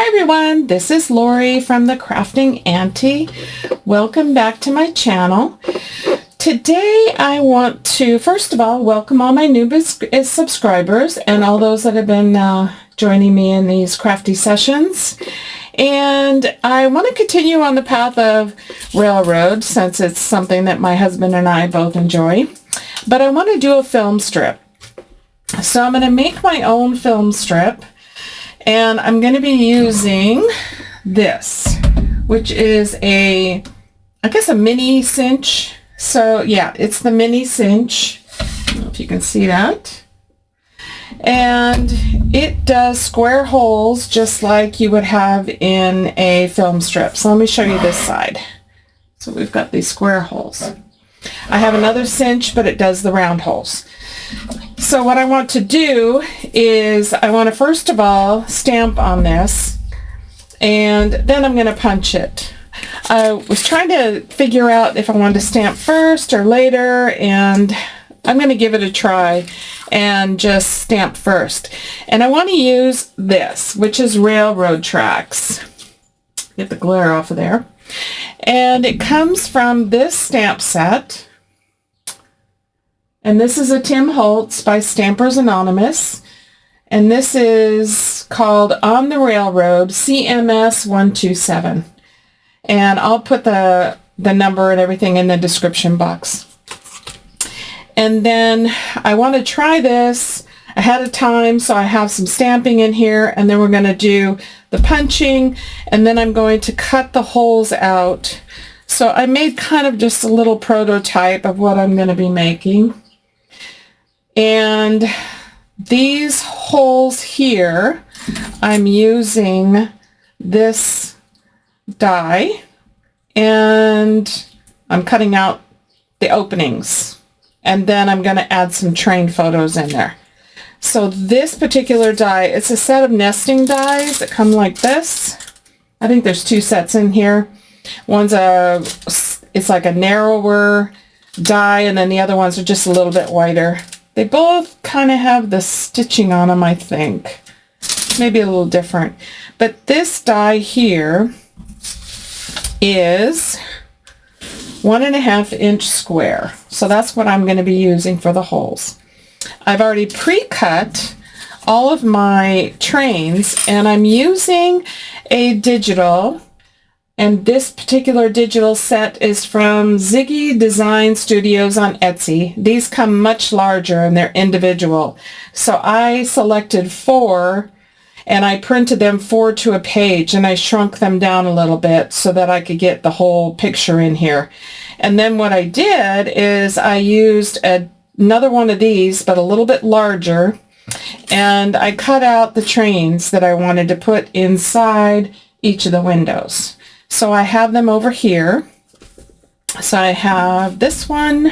everyone, this is Lori from the Crafting Auntie. Welcome back to my channel. Today I want to first of all welcome all my new subscribers and all those that have been joining me in these crafty sessions. And I want to continue on the path of railroad since it's something that my husband and I both enjoy. But I want to do a film strip. So I'm going to make my own film strip. And I'm going to be using this, which is I guess a mini cinch. So yeah, it's the mini cinch. I don't know if you can see that. And it does square holes just like you would have in a film strip. So let me show you this side. So we've got these square holes. I have another cinch, but it does the round holes. So what I want to do is I want to first of all stamp on this, and then I'm going to punch it. I was trying to figure out if I wanted to stamp first or later, and I'm going to give it a try and just stamp first. And I want to use this, which is railroad tracks. Get the glare off of there. And it comes from this stamp set. And this is a Tim Holtz by Stampers Anonymous. And this is called On the Railroad CMS 127. And I'll put the number and everything in the description box. And then I want to try this ahead of time so I have some stamping in here. And then we're going to do the punching. And then I'm going to cut the holes out. So I made kind of just a little prototype of what I'm going to be making. And these holes here, I'm using this die and I'm cutting out the openings. And then I'm going to add some train photos in there. So this particular die, it's a set of nesting dies that come like this. I think there's two sets in here. One's it's like a narrower die, and then the other ones are just a little bit wider. They both kind of have the stitching on them, I think. Maybe a little different. But this die here is 1.5 inch square. So that's what I'm going to be using for the holes. I've already pre-cut all of my trains, and I'm using a digital. And this particular digital set is from Ziggy Design Studios on Etsy. These come much larger and they're individual. So I selected 4 and I printed them 4 to a page, and I shrunk them down a little bit so that I could get the whole picture in here. And then what I did is I used another one of these, but a little bit larger, and I cut out the trains that I wanted to put inside each of the windows. So I have them over here. So I have this one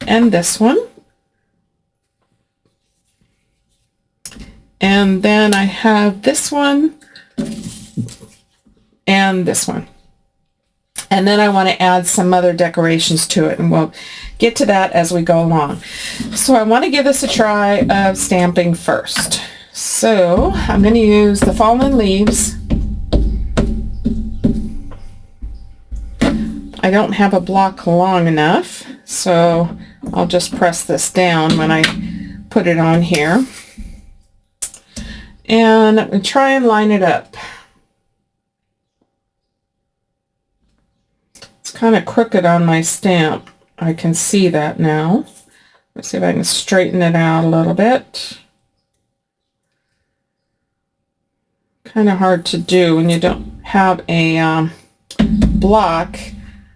and this one. And then I have this one and this one. And then I want to add some other decorations to it, and we'll get to that as we go along. So I want to give this a try of stamping first. So I'm going to use the fallen leaves. I don't have a block long enough, so I'll just press this down when I put it on here. And I'm going to try and line it up. It's kind of crooked on my stamp. I can see that now. Let's see if I can straighten it out a little bit. Kind of hard to do when you don't have a block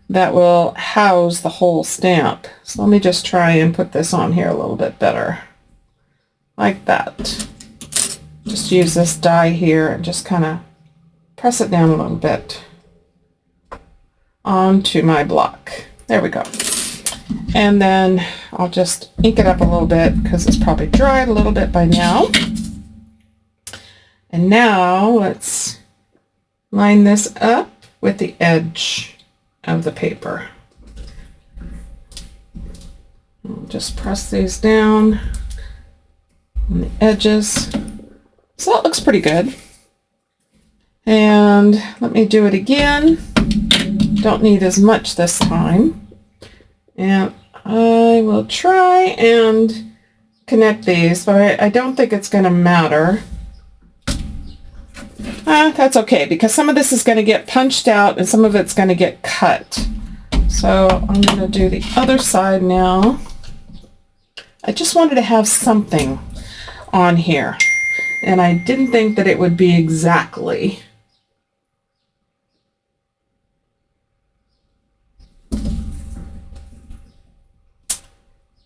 that will house the whole stamp. So let me just try and put this on here a little bit better. Like that. Just use this die here and just kind of press it down a little bit onto my block. There we go. And then I'll just ink it up a little bit because it's probably dried a little bit by now. And now let's line this up with the edge of the paper. I'll just press these down on the edges. So that looks pretty good. And let me do it again. Don't need as much this time. And I will try and connect these, but I don't think it's going to matter. That's okay, because some of this is going to get punched out and some of it's going to get cut. So I'm going to do the other side now. I just wanted to have something on here, and I didn't think that it would be exactly.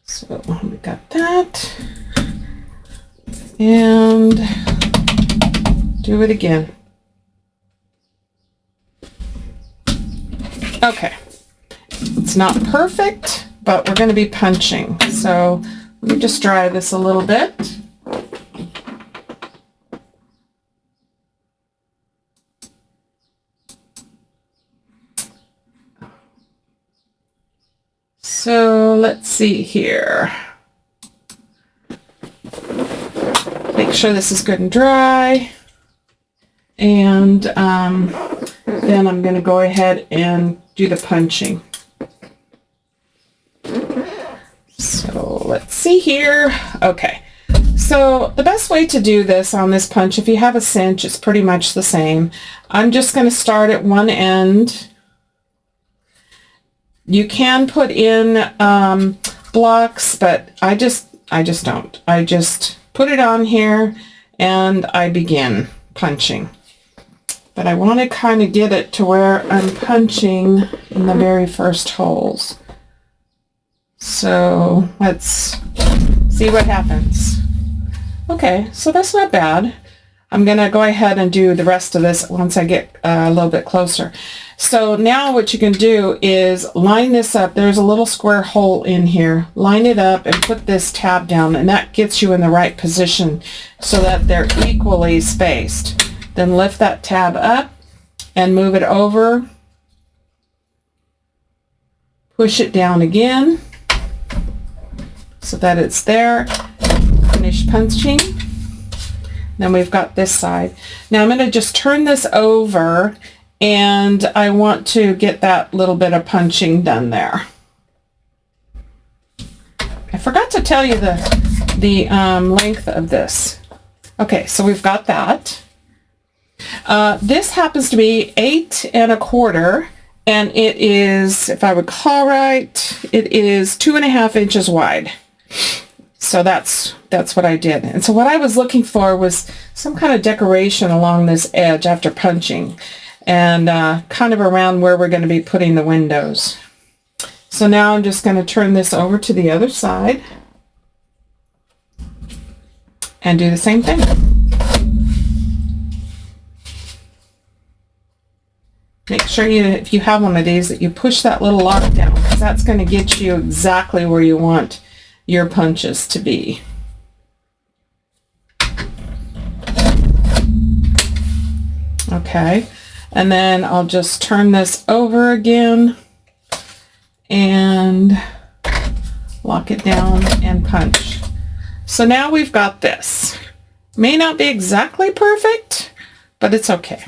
So we got that, and do it again. Okay, it's not perfect, but we're going to be punching. So let me just dry this a little bit. So let's see here. Make sure this is good and dry. And then I'm going to go ahead and do the punching. So let's see here. Okay. So the best way to do this on this punch, if you have a cinch, it's pretty much the same. I'm just going to start at one end. You can put in blocks, but I just don't. I just put it on here and I begin punching. But I want to kind of get it to where I'm punching in the very first holes. So let's see what happens. Okay, so that's not bad. I'm going to go ahead and do the rest of this once I get a little bit closer. So now what you can do is line this up. There's a little square hole in here. Line it up and put this tab down, and that gets you in the right position so that they're equally spaced. Then lift that tab up and move it over. Push it down again so that it's there. Finish punching. Then we've got this side. Now I'm going to just turn this over, and I want to get that little bit of punching done there. I forgot to tell you the length of this. Okay, so we've got that. This happens to be 8 1/4, and it is, if I recall right, it is 2.5 inches wide. So that's what I did. And so what I was looking for was some kind of decoration along this edge after punching, and kind of around where we're going to be putting the windows. So now I'm just going to turn this over to the other side and do the same thing. Make sure if you have one of these, that you push that little lock down, because that's going to get you exactly where you want your punches to be. Okay, and then I'll just turn this over again and lock it down and punch. So now we've got this. May not be exactly perfect, but it's okay.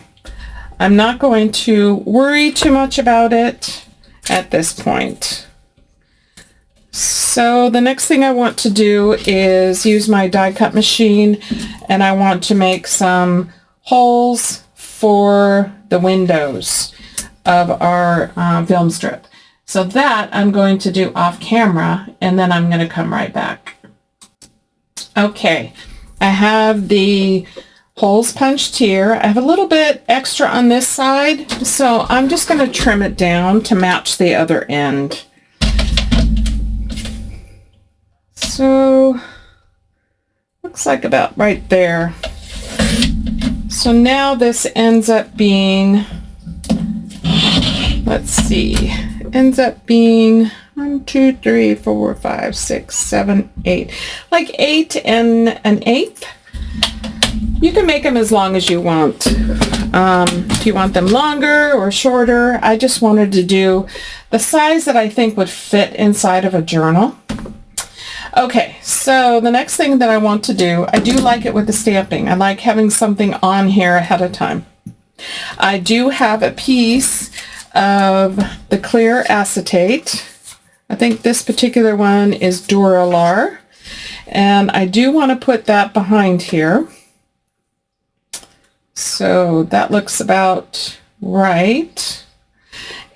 I'm not going to worry too much about it at this point. So the next thing I want to do is use my die cut machine, and I want to make some holes for the windows of our film strip. So that I'm going to do off camera, and then I'm going to come right back. Okay, I have the holes punched here. I have a little bit extra on this side, so I'm just going to trim it down to match the other end. So looks like about right there. So now this ends up being, let's see, ends up being 1, 2, 3, 4, 5, 6, 7, 8, like 8 1/8. You can make them as long as you want. If you want them longer or shorter, I just wanted to do the size that I think would fit inside of a journal. Okay, so the next thing that I want to do, I do like it with the stamping. I like having something on here ahead of time. I do have a piece of the clear acetate. I think this particular one is Duralar, and I do want to put that behind here. So that looks about right.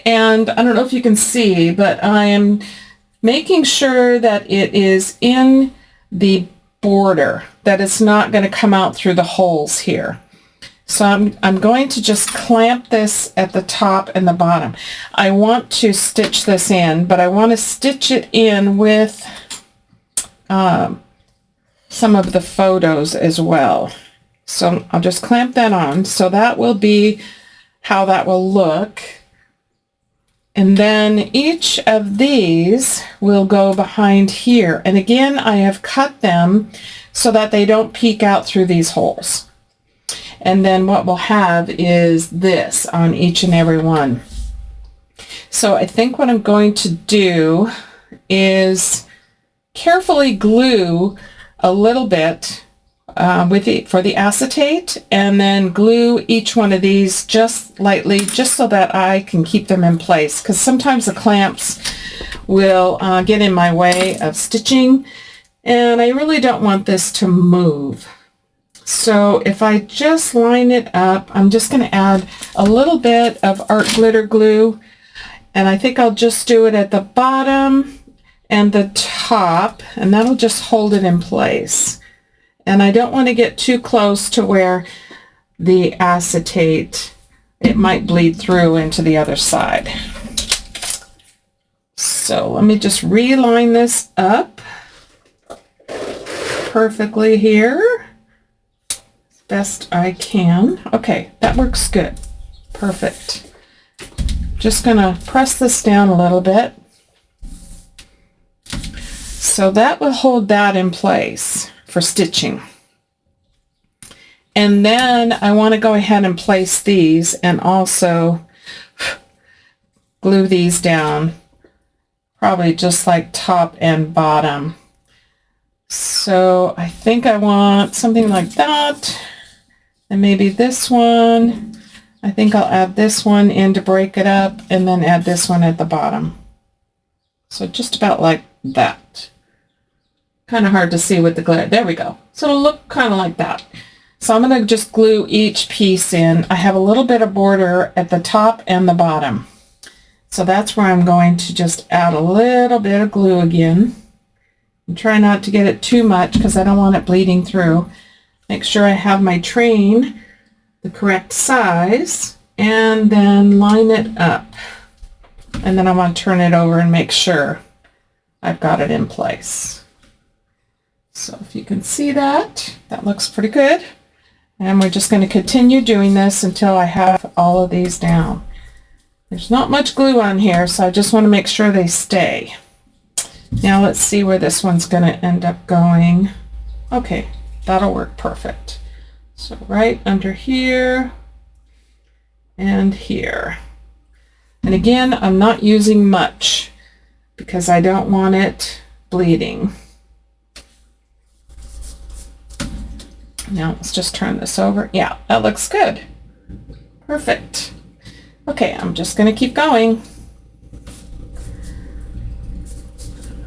And I don't know if you can see, but I am making sure that it is in the border, that it's not going to come out through the holes here. So I'm going to just clamp this at the top and the bottom. I want to stitch this in, but I want to stitch it in with some of the photos as well. So I'll just clamp that on. So that will be how that will look. And then each of these will go behind here. And again, I have cut them so that they don't peek out through these holes. And then what we'll have is this on each and every one. So I think what I'm going to do is carefully glue a little bit for the acetate, and then glue each one of these just lightly, just so that I can keep them in place, because sometimes the clamps will get in my way of stitching, and I really don't want this to move. So if I just line it up, I'm just going to add a little bit of art glitter glue, and I think I'll just do it at the bottom and the top, and that'll just hold it in place. And I don't want to get too close to where the acetate, it might bleed through into the other side. So let me just reline this up perfectly here, as best I can. Okay, that works good. Perfect. Just going to press this down a little bit. So that will hold that in place for stitching. And then I want to go ahead and place these and also glue these down, probably just like top and bottom. So I think I want something like that, and maybe this one. I think I'll add this one in to break it up, and then add this one at the bottom. So just about like that. Kind of hard to see with the glare. There we go. So it'll look kind of like that. So I'm going to just glue each piece in. I have a little bit of border at the top and the bottom. So that's where I'm going to just add a little bit of glue again. And try not to get it too much because I don't want it bleeding through. Make sure I have my train the correct size, and then line it up. And then I want to turn it over and make sure I've got it in place. So if you can see that, that looks pretty good. And we're just going to continue doing this until I have all of these down. There's not much glue on here, so I just want to make sure they stay. Now let's see where this one's going to end up going. Okay, that'll work perfect. So right under here and here. And again, I'm not using much because I don't want it bleeding. Now let's just turn this over. Yeah, that looks good. Perfect. Okay, I'm just going to keep going.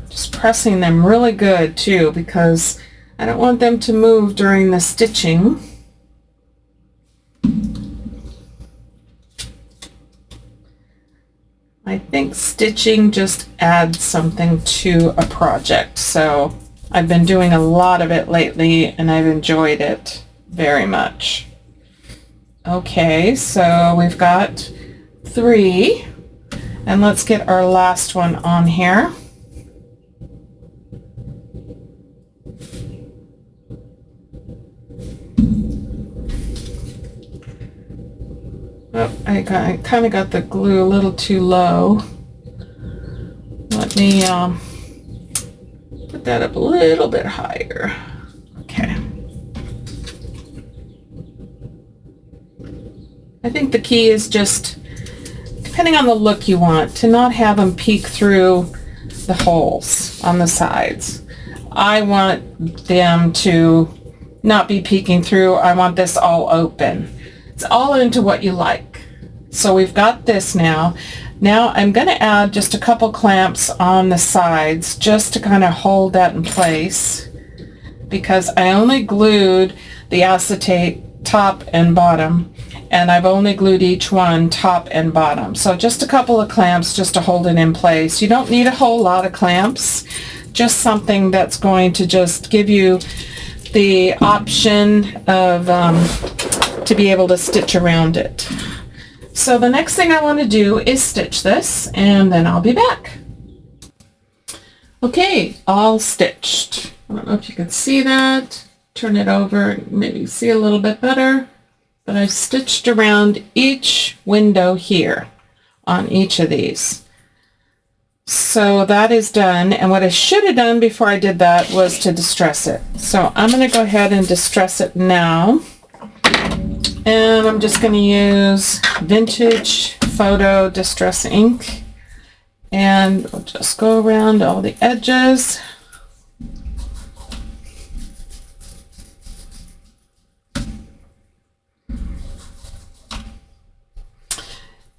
Just pressing them really good too, because I don't want them to move during the stitching. I think stitching just adds something to a project, so I've been doing a lot of it lately and I've enjoyed it very much. Okay, so we've got 3, and let's get our last one on here. Oh, I kind of got the glue a little too low. Let me put that up a little bit higher. Okay. I think the key is just, depending on the look you want, to not have them peek through the holes on the sides. I want them to not be peeking through. I want this all open. It's all into what you like. So we've got this now. Now I'm going to add just a couple clamps on the sides just to kind of hold that in place, because I only glued the acetate top and bottom, and I've only glued each one top and bottom. So just a couple of clamps just to hold it in place. You don't need a whole lot of clamps, just something that's going to just give you the option of to be able to stitch around it. So the next thing I want to do is stitch this, and then I'll be back. Okay, all stitched. I don't know if you can see that. Turn it over, maybe see a little bit better. But I've stitched around each window here on each of these. So that is done, and what I should have done before I did that was to distress it. So I'm going to go ahead and distress it now. And I'm just going to use Vintage Photo Distress ink, and we'll just go around all the edges.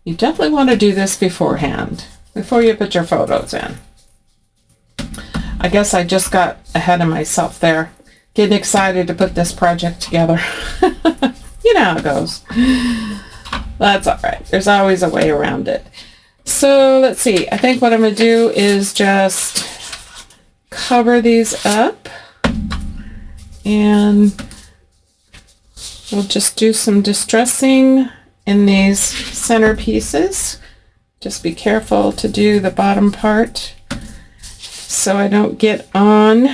You definitely want to do this beforehand, before you put your photos in. I guess I just got ahead of myself there, getting excited to put this project together. You know how it goes. That's all right. There's always a way around it. So let's see. I think what I'm going to do is just cover these up, and we'll just do some distressing in these center pieces. Just be careful to do the bottom part so I don't get on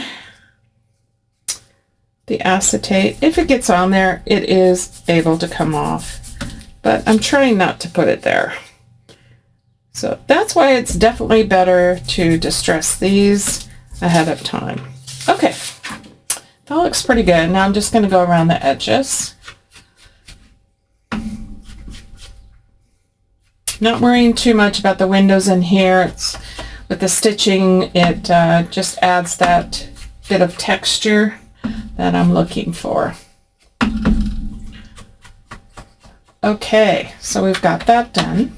the acetate. If it gets on there, it is able to come off, but I'm trying not to put it there. So that's why it's definitely better to distress these ahead of time. Okay, that looks pretty good. Now I'm just going to go around the edges. Not worrying too much about the windows in here. It's with the stitching, it just adds that bit of texture that I'm looking for. Okay, so we've got that done.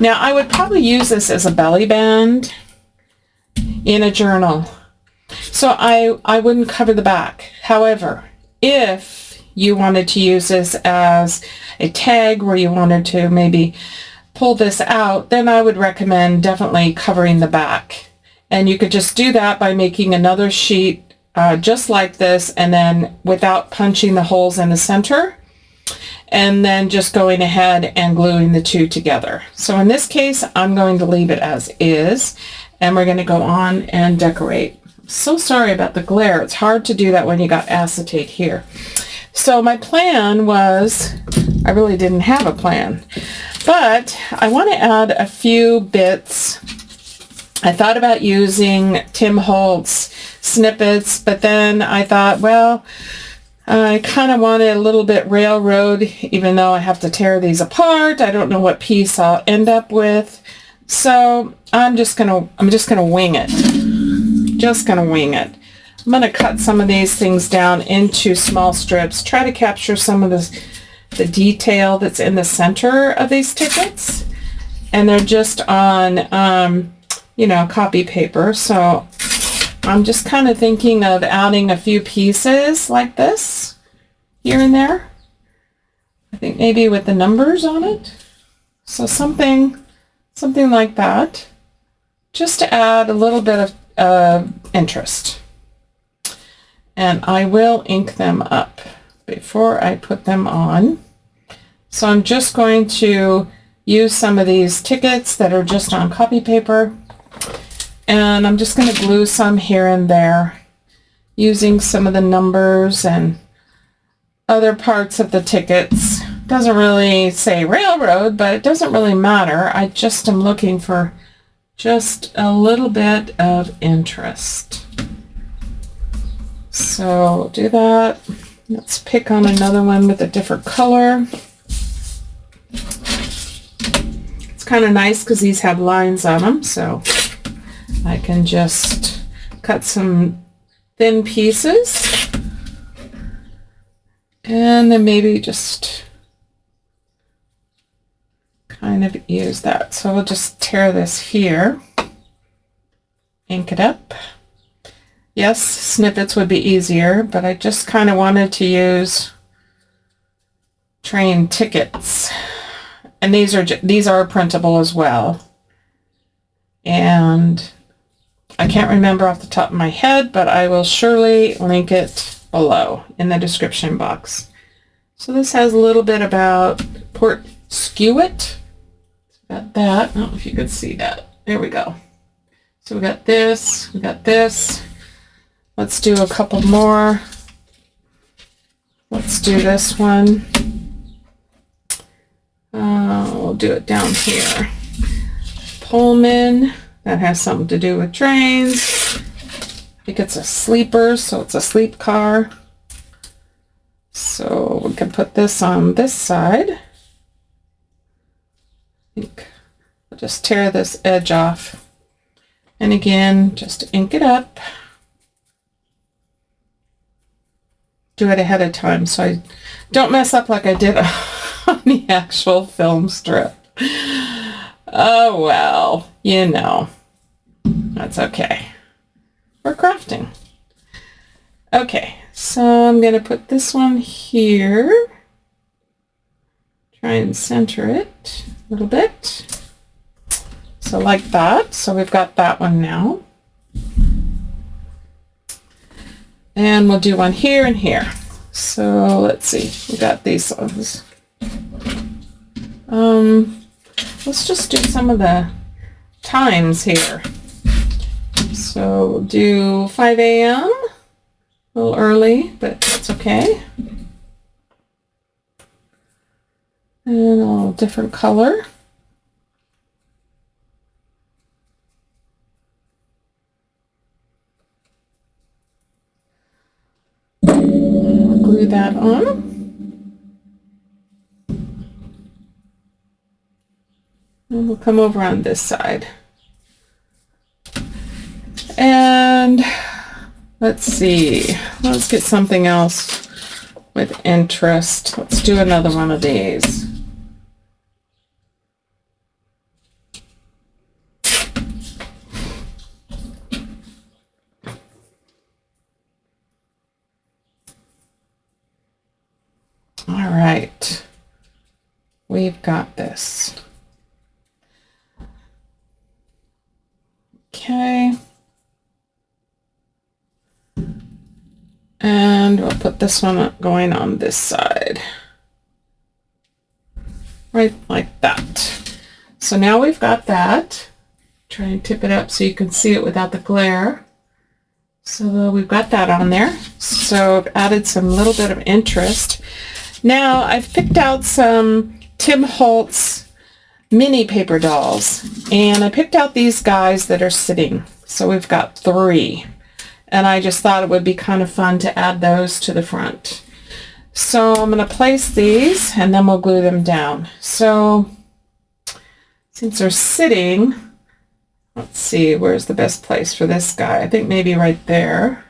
Now I would probably use this as a belly band in a journal. So I wouldn't cover the back. However, if you wanted to use this as a tag where you wanted to maybe pull this out, then I would recommend definitely covering the back. And you could just do that by making another sheet just like this, and then without punching the holes in the center, and then just going ahead and gluing the two together. So in this case, I'm going to leave it as is, and we're going to go on and decorate. I'm so sorry about the glare. It's hard to do that when you got acetate here. So my plan was, I really didn't have a plan, but I want to add a few bits. I thought about using Tim Holtz snippets, but then I thought, well, I kind of wanted a little bit railroad, even though I have to tear these apart. I don't know what piece I'll end up with. So I'm just gonna wing it. Just gonna wing it. I'm gonna cut some of these things down into small strips, try to capture some of the detail that's in the center of these tickets. And they're just on you know, copy paper. So I'm just kind of thinking of adding a few pieces like this here and there. I think maybe with the numbers on it. So something like that, just to add a little bit of interest. And I will ink them up before I put them on. So I'm just going to use some of these tickets that are just on copy paper, and I'm just going to glue some here and there using some of the numbers and other parts of the tickets. Doesn't really say railroad, but it doesn't really matter. I just am looking for just a little bit of interest. So we'll do that. Let's pick on another one with a different color. It's kind of nice because these have lines on them, so I can just cut some thin pieces and then maybe just kind of use that. So we'll just tear this here, ink it up. Yes, snippets would be easier, but I just kind of wanted to use train tickets. And these are printable as well. And I can't remember off the top of my head, but I will surely link it below in the description box. So this has a little bit about Port Skewett. Got that. I don't know if you could see that. There we go. So we got this. We got this. Let's do a couple more. Let's do this one. We'll do it down here. Pullman. That has something to do with trains. I think it's a sleeper, so it's a sleep car. So we can put this on this side. I think I'll just tear this edge off. And again, just ink it up. Do it ahead of time so I don't mess up like I did on the actual film strip. Oh well, you know, that's okay. We're crafting. Okay, so I'm going to put this one here. Try and center it a little bit. So like that. So we've got that one now. And we'll do one here and here. So let's see. We got these ones. Let's just do some of the times here. So we'll do 5 a.m. a little early, but it's okay. And a little different color. Glue that on. And we'll come over on this side. And let's see. Let's get something else with interest. Let's do another one of these. All right. We've got this. Okay. And we'll put this one going on this side. Right like that. So now we've got that. Try and tip it up so you can see it without the glare. So we've got that on there. So I've added some little bit of interest. Now I've picked out some Tim Holtz mini paper dolls. And I picked out these guys that are sitting. So we've got 3. And I just thought it would be kind of fun to add those to the front. So I'm going to place these and then we'll glue them down. So since they're sitting, let's see, where's the best place for this guy? I think maybe right there.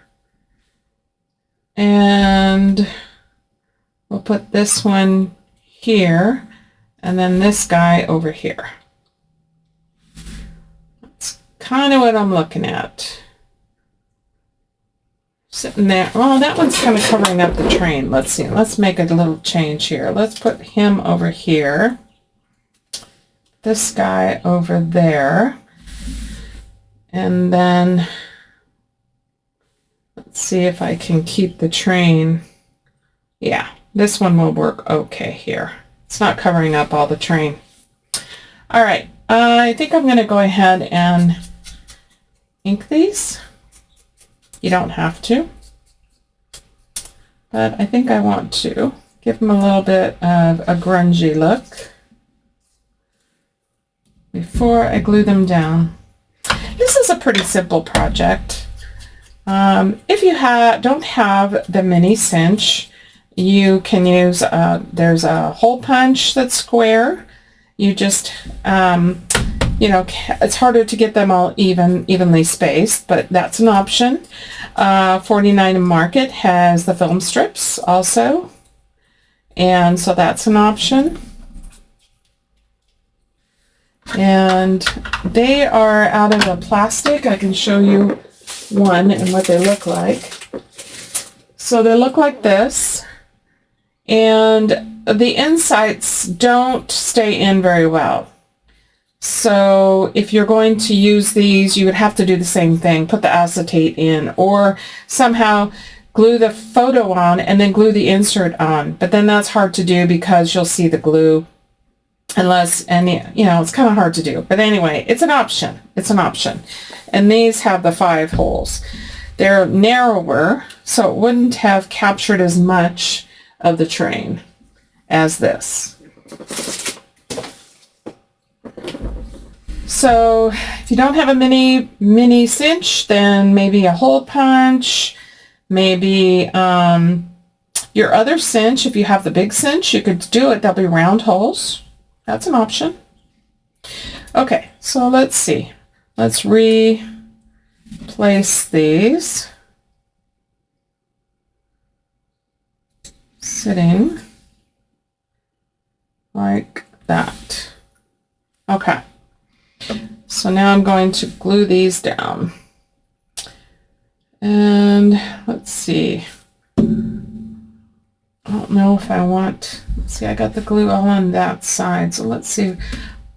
And we'll put this one here and then this guy over here. That's kind of what I'm looking at. Sitting there. Well, that one's kind of covering up the train. Let's see. Let's make a little change here. Let's put him over here. This guy over there. And then let's see if I can keep the train. Yeah, this one will work okay here. It's not covering up all the train. All right. I think I'm going to go ahead and ink these. You don't have to, but I think I want to give them a little bit of a grungy look before I glue them down. This is a pretty simple project. If you don't have the Mini Cinch, you can use, there's a hole punch that's square. You just, you know, it's harder to get them all evenly spaced, but that's an option. 49 Market has the film strips also, and so that's an option. And they are out of a plastic. I can show you one and what they look like. So they look like this, and the insides don't stay in very well. So if you're going to use these, you would have to do the same thing, put the acetate in, or somehow glue the photo on and then glue the insert on. But then that's hard to do because you'll see the glue, unless, and you know, it's kind of hard to do. But anyway, it's an option. It's an option. And these have the 5 holes. They're narrower, so it wouldn't have captured as much of the train as this. So if you don't have a mini cinch, then maybe a hole punch, maybe your other cinch. If you have the big cinch, you could do it. There'll be round holes. That's an option. Okay, so let's see. Let's replace these. Sitting like that. Okay. So now I'm going to glue these down. And let's see. I don't know if I want, let's see, I got the glue all on that side. So let's see.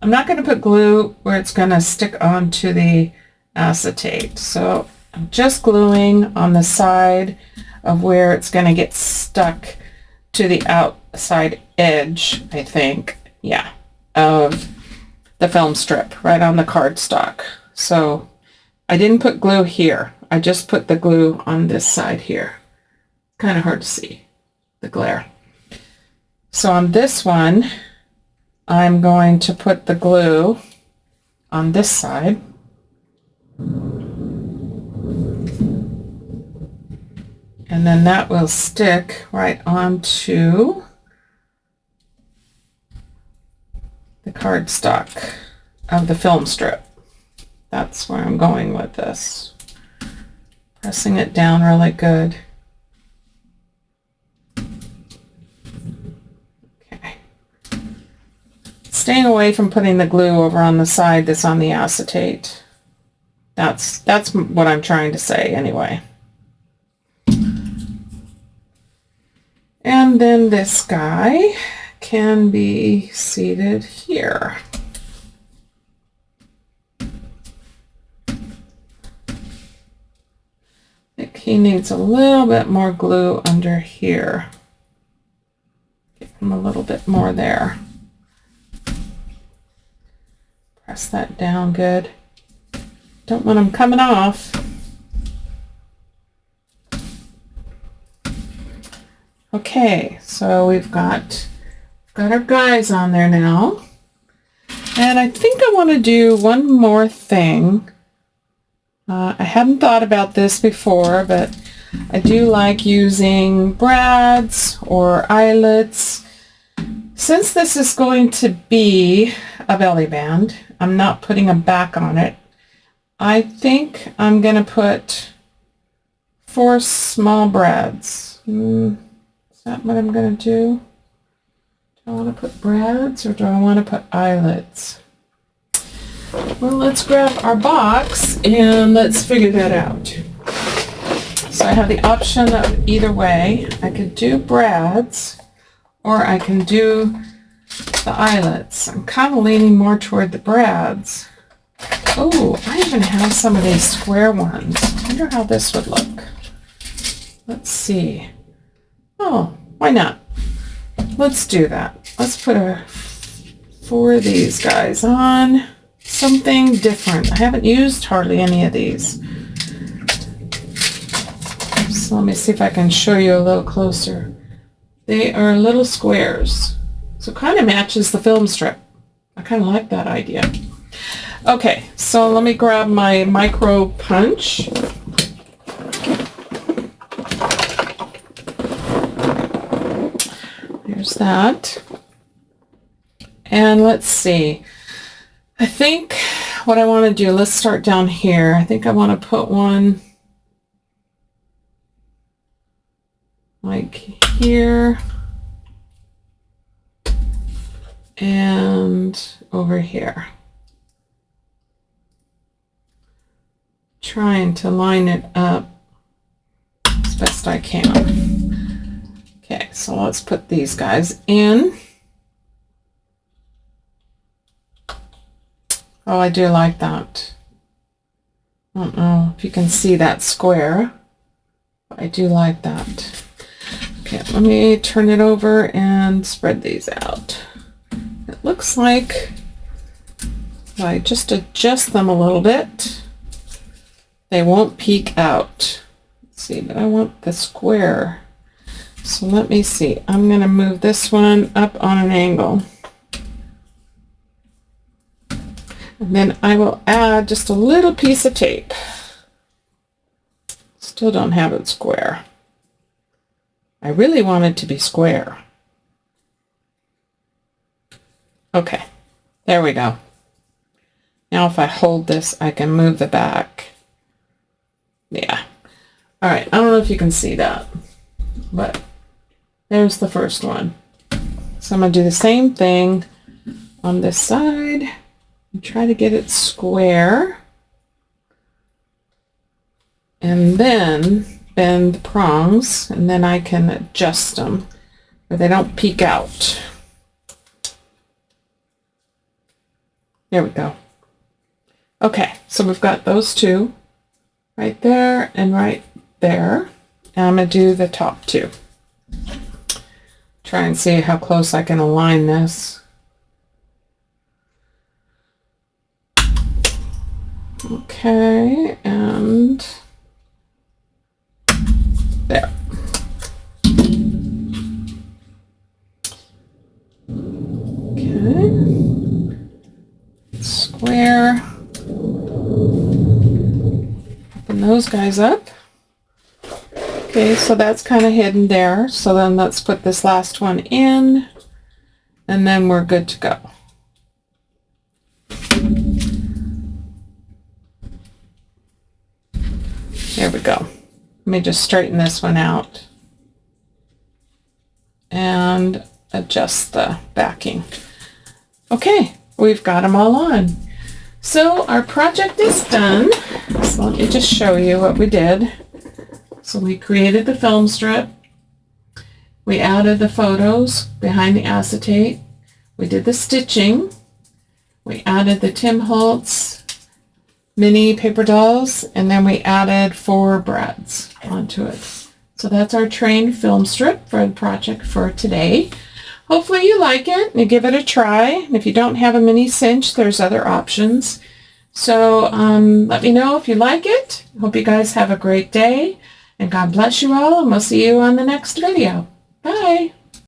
I'm not going to put glue where it's going to stick onto the acetate. So I'm just gluing on the side of where it's going to get stuck to the outside edge, I think. Yeah, of the film strip, right on the cardstock. So I didn't put glue here. I just put the glue on this side here. Kind of hard to see, the glare. So on this one, I'm going to put the glue on this side. And then that will stick right onto the cardstock of the film strip. That's where I'm going with this. Pressing it down really good. Okay. Staying away from putting the glue over on the side that's on the acetate. That's what I'm trying to say anyway. And then this guy can be seated here. I think he needs a little bit more glue under here. Give him a little bit more there. Press that down good. Don't want him coming off. Okay, so we've got our guys on there now. And I think I want to do one more thing. I hadn't thought about this before, but I do like using brads or eyelets. Since this is going to be a belly band, I'm not putting a back on it. I think I'm going to put 4 small brads. Is that what I'm going to do? Do I want to put brads or do I want to put eyelets? Well, let's grab our box and let's figure that out. So I have the option of either way. I could do brads or I can do the eyelets. I'm kind of leaning more toward the brads. Oh, I even have some of these square ones. I wonder how this would look. Let's see. Oh, why not? Let's do that. Let's put 4 of these guys on. Something different. I haven't used hardly any of these. So let me see if I can show you a little closer. They are little squares. So it kind of matches the film strip. I kind of like that idea. Okay, so let me grab my micro punch. There's that. And let's see. I think what I want to do, let's start down here. I think I want to put one like here and over here. trying to line it up as best I can. Okay, so let's put these guys in. Oh, I do like that. I don't know if you can see that square, but I do like that. Okay, let me turn it over and spread these out. It looks like if I just adjust them a little bit, they won't peek out. Let's see, but I want the square. So let me see. I'm going to move this one up on an angle. And then I will add just a little piece of tape. Still don't have it square. I really want it to be square. Okay, there we go. Now if I hold this, I can move the back. Yeah. All right, I don't know if you can see that, but there's the first one. So I'm going to do the same thing on this side and try to get it square. And then bend the prongs, and then I can adjust them where they don't peek out. There we go. Okay, so we've got those two right there and right there. And I'm going to do the top two. Try and see how close I can align this. Okay, and there. Okay. Square. Open those guys up. Okay, so that's kind of hidden there. So then let's put this last one in, and then we're good to go. There we go. Let me just straighten this one out and adjust the backing. Okay, we've got them all on. So our project is done. So let me just show you what we did. So we created the film strip. We added the photos behind the acetate. We did the stitching. We added the Tim Holtz mini paper dolls, and then we added 4 brads onto it. So that's our train film strip for the project for today. Hopefully you like it and give it a try. And if you don't have a mini cinch, there's other options. So let me know if you like it. Hope you guys have a great day, and God bless you all, and we'll see you on the next video. Bye.